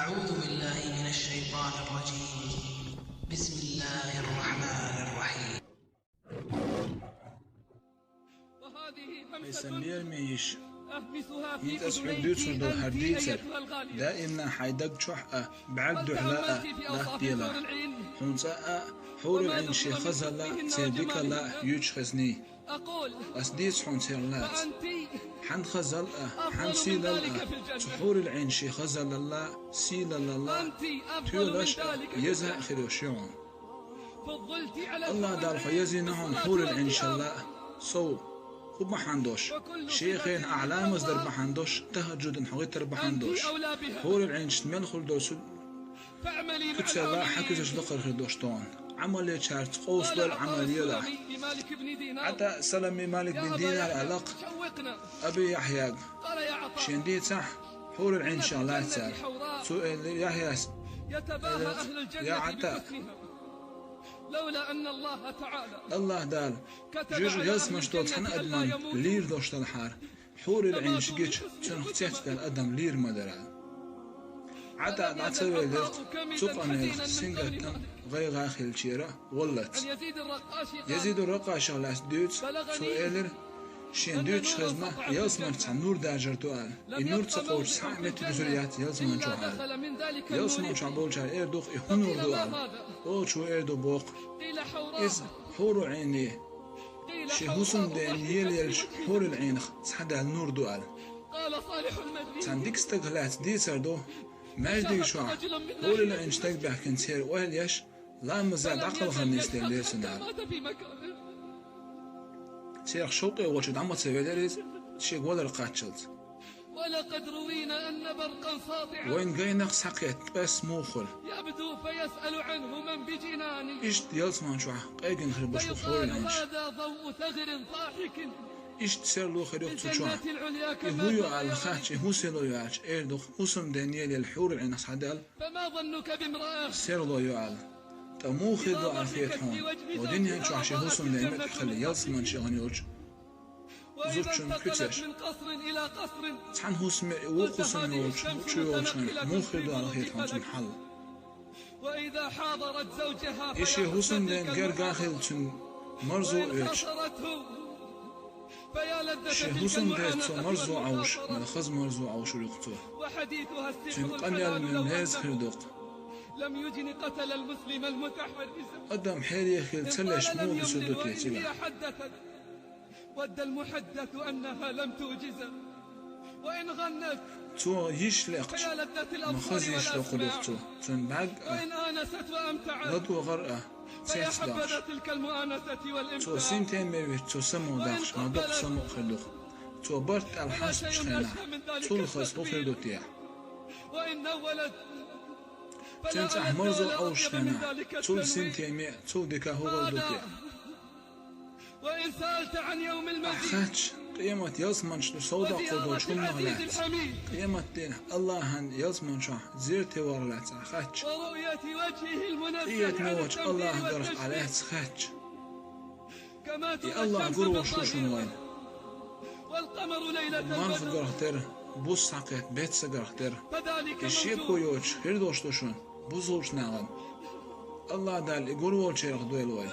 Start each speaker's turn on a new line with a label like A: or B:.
A: أعوذ بالله من الشيطان الرجيم. بسم الله الرحمن الرحيم.
B: سمير ميش يتسعد دوتسر دو هرديتر دائما حيدق شحأة بعد دحلاء لا ديلا حنساء حور العين شيخ زلا تيبك لا يجخزني أسديس حنسيرلات حن خزلأ حن سيللأ تحور العين شيخ زلا سيلللا تيولش يزهق خيروشيون الله دار يزينهم حور العين شلا سو خب محندوش شيخين أعلام مصدر بحندوش تهجد حغيتر بحندوش حور العين شتمن خلدوش كتسلا حكيش لقر خدوشتون عملية شارت قوس دول عملية لا حتى سلمي مالك بن دينار علاق أبي يحيى شنديد صح حور العين شغلات سال سؤال يحيى يا عتا
C: لولا أن الله تعالى
B: الله دال جوج جلس مشتوت حن أدمان لير دوشت الحار حور العين شجيش تنختيت الأدم لير مدرا عدا نعتبر ذلك تقني سنجة غير غاخل شيرة ولت يزيد الرقاش على دوت سؤالر شين دوت خزمة يلزم نور داجر دوال النور تقول سامة بزريات يلزم جوال يلزم شعبول شار إردوخ يهنور دوال أو شو إردو بوق إز حور عيني شهوسن دانيال يلش حور العين سحدا النور دوال تنديك استغلات دي سردو ماجدي شو حور العين اشتاق بحكن سير وهل يش لا مزاد عقل خميس دليل سنار سير شوقي وشد عم تسويلريز شيء ولا القاتشلت
C: ولقد روينا أن برقا ساطعا
B: وين جاينق سقيت بس موخل
C: يبدو فيسأل عنه من بجنان
B: إيش يلزمان شو قايقن خرب بشو حور العينش
C: هذا ضوء ثغر ضاحك
B: إيش تسير له خريق تشوا يهويو على الخاتش يهو سيلو يعش إيردوخ موسم دانيال الحور العين أصحدال
C: فما ظنك بامرأة
B: سير له يعال تمو خدو عفيت هون ودنيا شو عشي موسم دانيال خلي يلزمان شغن يوج زوجن كتير
C: من قصر إلى قصر
B: تحن هوسم وقسم يوج شو يوجن مو خدو على خيت هون تنحل
C: وإذا حاضرت زوجها
B: إيش يهوسم دان غير قاخل تن مرزو إيش شهوسن ديت مرزو عوش ملخز مرزو عوش ريقتو
C: وحديثها
B: تنقنيال من ناز خردوق
C: لم يجن قتل المسلم المتحرز
B: قدم حيري خيل تسلش مو بسدو تيتيلا
C: حدثت ود المحدث أنها لم توجز وإن غنت
B: تو يشلقش مخز يشلق ريقتو تن باق
C: وإن آنست وأمتعت
B: غدو غرقة
C: فيحبذ تلك المؤانسة والإمتاع
B: تو سنتين ميويت تو سمو داخش ما دوق سمو خردوق تو برت الحاس بشخينا تو الخص بخردو تيح
C: وإن نولت
B: تنتح مرزو أو شخينا تو سنتين مي تو ديكا هو غردو تيح
C: وإن سألت عن يوم المزيد
B: أخاتش قيمة يزمن شو صودا قدو شو مغلات قيمة دين الله هن يزمن شو زير تورلات أخاتش
C: ورؤية وجهه المنزه
B: قيمة موج الله قرق عليه أخاتش
C: كما
B: يا الله قروا شو شنوين
C: والقمر ليلة
B: مرف قرقتر بوس حقيت بيت سقرقتر الشيكو يوج هردوش دوشون بوزوش ناغن الله دال قروا شيرق دويلوي